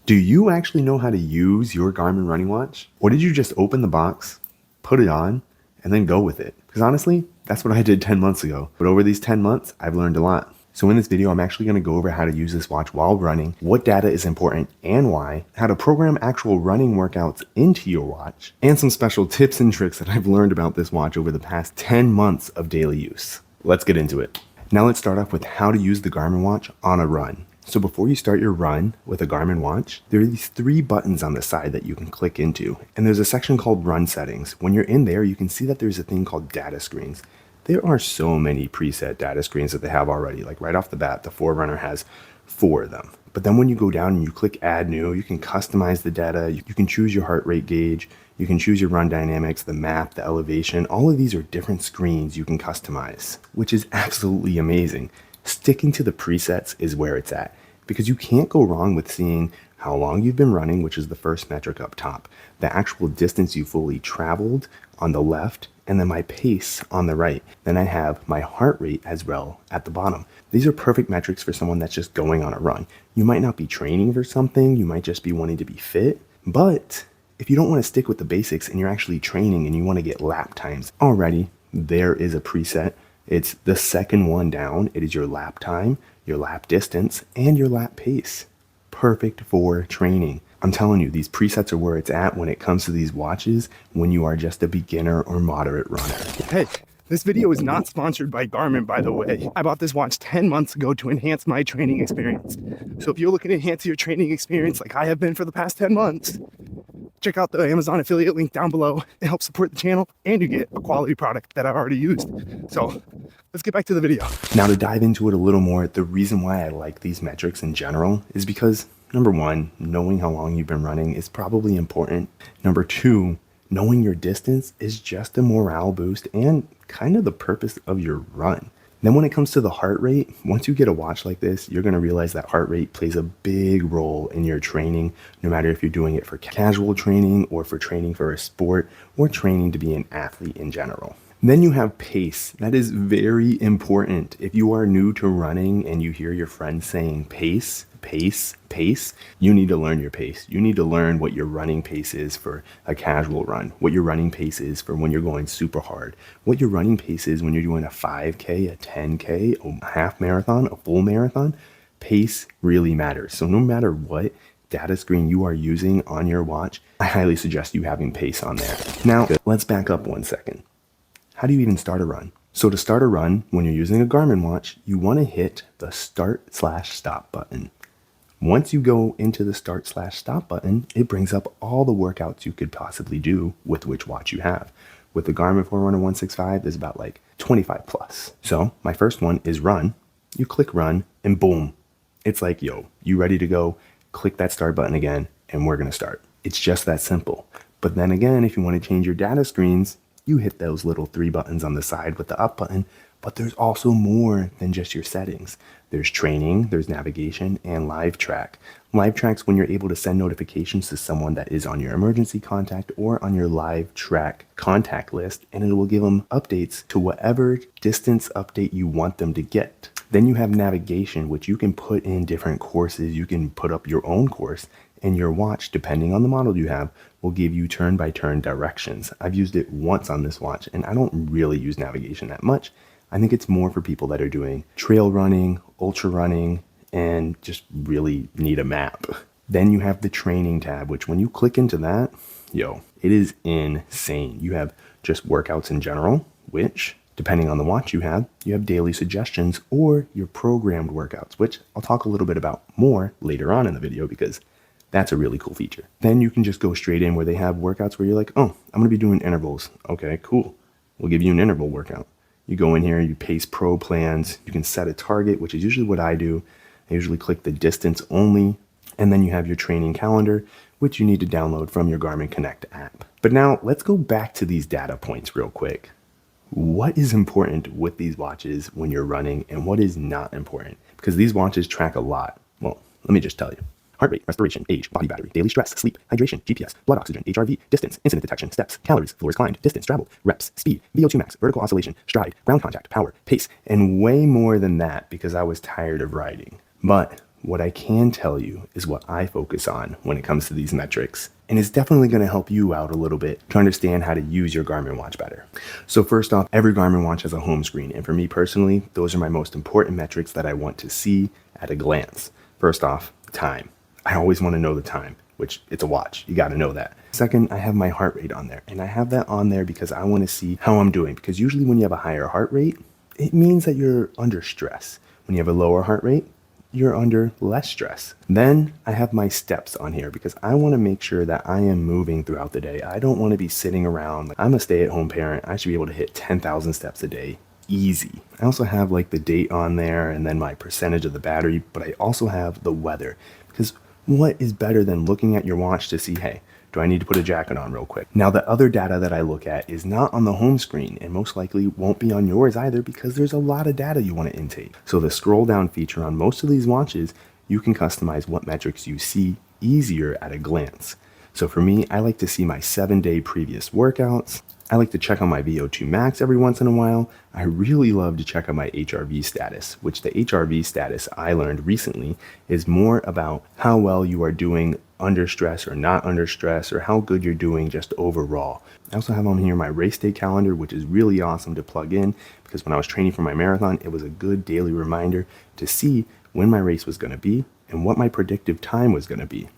Do you actually know how to use your Garmin running watch? Or did you just open the box, put it on, and then go with it? Because honestly, that's what I did 10 months ago. But over these 10 months, I've learned a lot. So in this video, I'm actually going to go over how to use this watch while running, what data is important and why, how to program actual running workouts into your watch, and some special tips and tricks that I've learned about this watch over the past 10 months of daily use. Let's get into it. Now let's start off with how to use the Garmin watch on a run. So before you start your run with a Garmin watch, there are these 3 buttons on the side that you can click into. And there's a section called Run Settings. When you're in there, you can see that there's a thing called Data Screens. There are so many preset data screens that they have already. Like right off the bat, the Forerunner has 4 of them. But then when you go down and you click Add New, you can customize the data. You can choose your heart rate gauge. You can choose your run dynamics, the map, the elevation. All of these are different screens you can customize, which is absolutely amazing. Sticking to the presets is where it's at, because you can't go wrong with seeing how long you've been running, which is the first metric up top, the actual distance you fully traveled on the left, and then my pace on the right. Then I have my heart rate as well at the bottom. These are perfect metrics for someone that's just going on a run. You might not be training for something, you might just be wanting to be fit, but if you don't want to stick with the basics and you're actually training and you want to get lap times already, there is a preset. It's the second one down. It is your lap time, your lap distance, and your lap pace. Perfect for training. I'm telling you, these presets are where it's at when it comes to these watches when you are just a beginner or moderate runner. Hey, this video is not sponsored by Garmin, by the way. I bought this watch 10 months ago to enhance my training experience. So if you're looking to enhance your training experience like I have been for the past 10 months, check out the Amazon affiliate link down below. It helps support the channel and you get a quality product that I've already used. So let's get back to the video. Now to dive into it a little more, the reason why I like these metrics in general is because number 1, knowing how long you've been running is probably important. Number 2, knowing your distance is just a morale boost and kind of the purpose of your run. Then when it comes to the heart rate, once you get a watch like this, you're going to realize that heart rate plays a big role in your training, no matter if you're doing it for casual training or for training for a sport or training to be an athlete in general. Then you have pace. That is very important. If you are new to running and you hear your friends saying pace, pace, pace, you need to learn your pace. You need to learn what your running pace is for a casual run, what your running pace is for when you're going super hard, what your running pace is when you're doing a 5K, a 10K, a half marathon, a full marathon. Pace really matters. So no matter what data screen you are using on your watch, I highly suggest you having pace on there. Now, let's back up one second. How do you even start a run? So to start a run, when you're using a Garmin watch, you want to hit the start/stop button. Once you go into the start/stop button, it brings up all the workouts you could possibly do with which watch you have. With the Garmin Forerunner 165, there's about like 25 plus. So my first one is run. You click run and boom. It's like, yo, you ready to go? Click that start button again and we're going to start. It's just that simple. But then again, if you want to change your data screens, you hit those little 3 buttons on the side with the up button, but there's also more than just your settings. There's training, there's navigation, and live track. Live track's when you're able to send notifications to someone that is on your emergency contact or on your live track contact list, and it will give them updates to whatever distance update you want them to get. Then you have navigation, which you can put in different courses. You can put up your own course, and your watch, depending on the model you have, will give you turn-by-turn directions. I've used it once on this watch, and I don't really use navigation that much. I think it's more for people that are doing trail running, ultra running, and just really need a map. Then you have the training tab, which when you click into that, yo, it is insane. You have just workouts in general, which, depending on the watch you have daily suggestions or your programmed workouts, which I'll talk a little bit about more later on in the video because that's a really cool feature. Then you can just go straight in where they have workouts where you're like, oh, I'm gonna be doing intervals. Okay, cool. We'll give you an interval workout. You go in here, you pace pro plans. You can set a target, which is usually what I do. I usually click the distance only. And then you have your training calendar, which you need to download from your Garmin Connect app. But now let's go back to these data points real quick. What is important with these watches when you're running and what is not important? Because these watches track a lot. Well, let me just tell you. Heart rate, respiration, age, body battery, daily stress, sleep, hydration, GPS, blood oxygen, HRV, distance, incident detection, steps, calories, floors climbed, distance traveled, reps, speed, VO2 max, vertical oscillation, stride, ground contact, power, pace, and way more than that because I was tired of riding. But What I can tell you is what I focus on when it comes to these metrics, and it's definitely going to help you out a little bit to understand how to use your Garmin watch better. So first off, every Garmin watch has a home screen, and for me personally, those are my most important metrics that I want to see at a glance. First off, time. I always want to know the time, which it's a watch. You got to know that. Second, I have my heart rate on there, and I have that on there because I want to see how I'm doing, because usually when you have a higher heart rate, it means that you're under stress. When you have a lower heart rate, you're under less stress. Then I have my steps on here because I want to make sure that I am moving throughout the day. I don't want to be sitting around. I'm a stay-at-home parent. I should be able to hit 10,000 steps a day. Easy. I also have like the date on there and then my percentage of the battery, but I also have the weather, because what is better than looking at your watch to see, hey, do I need to put a jacket on real quick? Now, the other data that I look at is not on the home screen and most likely won't be on yours either, because there's a lot of data you want to intake. So the scroll down feature on most of these watches, you can customize what metrics you see easier at a glance. So for me, I like to see my 7-day previous workouts. I like to check on my VO2 max every once in a while. I really love to check on my HRV status, which the HRV status I learned recently is more about how well you are doing under stress or not under stress, or how good you're doing just overall. I also have on here my race day calendar, which is really awesome to plug in, because when I was training for my marathon, it was a good daily reminder to see when my race was going to be and what my predictive time was going to be.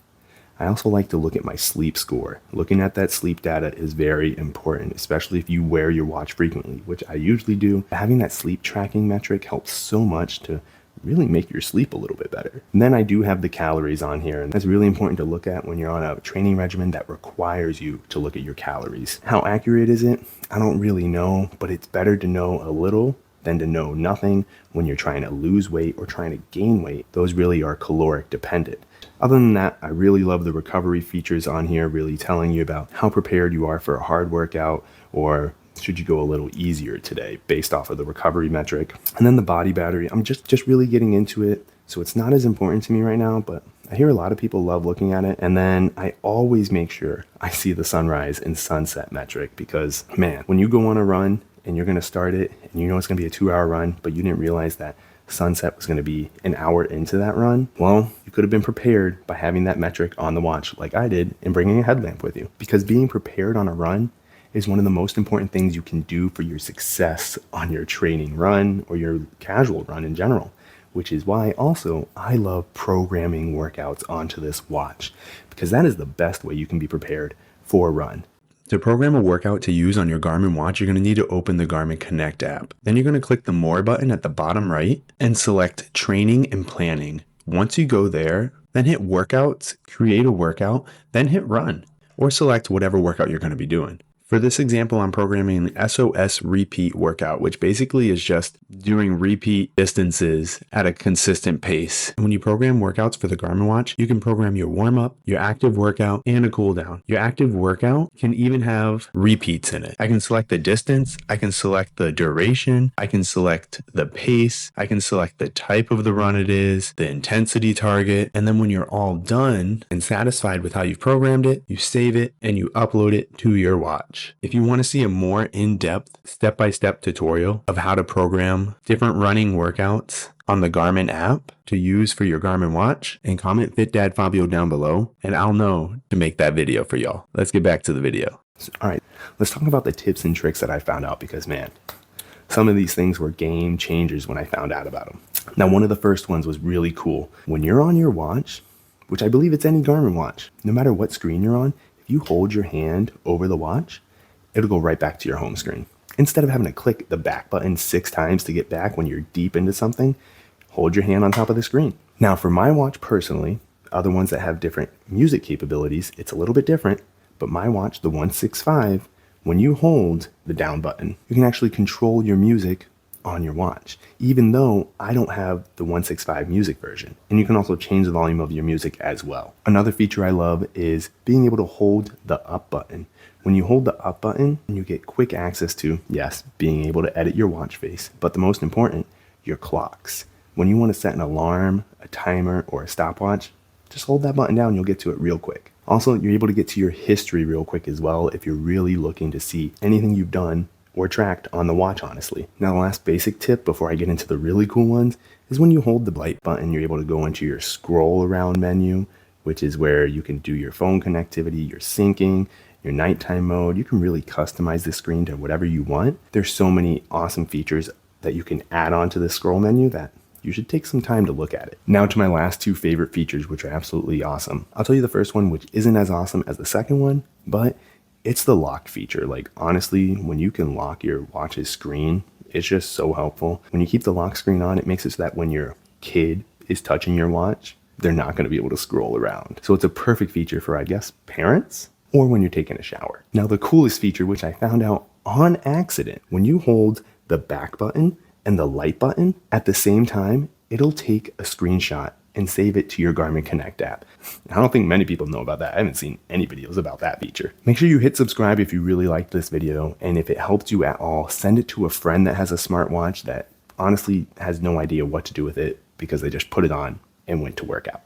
I also like to look at my sleep score. Looking at that sleep data is very important, especially if you wear your watch frequently, which I usually do. Having that sleep tracking metric helps so much to really make your sleep a little bit better. And then I do have the calories on here, and that's really important to look at when you're on a training regimen that requires you to look at your calories. How accurate is it? I don't really know, but it's better to know a little than to know nothing when you're trying to lose weight or trying to gain weight. Those really are caloric dependent. Other than that, I really love the recovery features on here, really telling you about how prepared you are for a hard workout, or should you go a little easier today based off of the recovery metric. And then the body battery, I'm just really getting into it, so it's not as important to me right now, but I hear a lot of people love looking at it. And then I always make sure I see the sunrise and sunset metric, because man, when you go on a run and you're going to start it and you know it's going to be a 2-hour run, but you didn't realize that sunset was going to be an hour into that run, well, you could have been prepared by having that metric on the watch like I did and bringing a headlamp with you. Because being prepared on a run is one of the most important things you can do for your success on your training run or your casual run in general, which is why also I love programming workouts onto this watch, because that is the best way you can be prepared for a run. To program a workout to use on your Garmin watch, you're going to need to open the Garmin Connect app. Then you're going to click the More button at the bottom right and select Training and Planning. Once you go there, then hit Workouts, create a workout, then hit Run, or select whatever workout you're going to be doing. For this example, I'm programming the SOS repeat workout, which basically is just doing repeat distances at a consistent pace. And when you program workouts for the Garmin watch, you can program your warm-up, your active workout, and a cool down. Your active workout can even have repeats in it. I can select the distance, I can select the duration, I can select the pace, I can select the type of the run it is, the intensity target, and then when you're all done and satisfied with how you've programmed it, you save it and you upload it to your watch. If you want to see a more in-depth, step-by-step tutorial of how to program different running workouts on the Garmin app to use for your Garmin watch, and comment Fit Dad Fabio down below, and I'll know to make that video for y'all. Let's get back to the video. All right, let's talk about the tips and tricks that I found out, because man, some of these things were game changers when I found out about them. Now, one of the first ones was really cool. When you're on your watch, which I believe it's any Garmin watch, no matter what screen you're on, if you hold your hand over the watch, it'll go right back to your home screen. Instead of having to click the back button 6 times to get back when you're deep into something, hold your hand on top of the screen. Now, for my watch personally, other ones that have different music capabilities, it's a little bit different, but my watch, the 165, when you hold the down button, you can actually control your music on your watch, even though I don't have the 165 music version. And you can also change the volume of your music as well. Another feature I love is being able to hold the up button. When you hold the up button, you get quick access to, yes, being able to edit your watch face, but the most important, your clocks. When you want to set an alarm, a timer, or a stopwatch, just hold that button down, you'll get to it real quick. Also, you're able to get to your history real quick as well if you're really looking to see anything you've done or tracked on the watch, honestly. Now, the last basic tip before I get into the really cool ones is when you hold the light button, you're able to go into your scroll around menu, which is where you can do your phone connectivity, your syncing, your nighttime mode. You can really customize the screen to whatever you want. There's so many awesome features that you can add on to the scroll menu that you should take some time to look at it. Now to my last two favorite features, which are absolutely awesome. I'll tell you the first one, which isn't as awesome as the second one, but it's the lock feature. Like, honestly, when you can lock your watch's screen, it's just so helpful. When you keep the lock screen on, it makes it so that when your kid is touching your watch, they're not going to be able to scroll around. So it's a perfect feature for, I guess, parents or when you're taking a shower. Now, the coolest feature, which I found out on accident, when you hold the back button and the light button at the same time, it'll take a screenshot and save it to your Garmin Connect app. I don't think many people know about that. I haven't seen any videos about that feature. Make sure you hit subscribe if you really liked this video, and if it helped you at all, send it to a friend that has a smartwatch that honestly has no idea what to do with it because they just put it on and went to work out.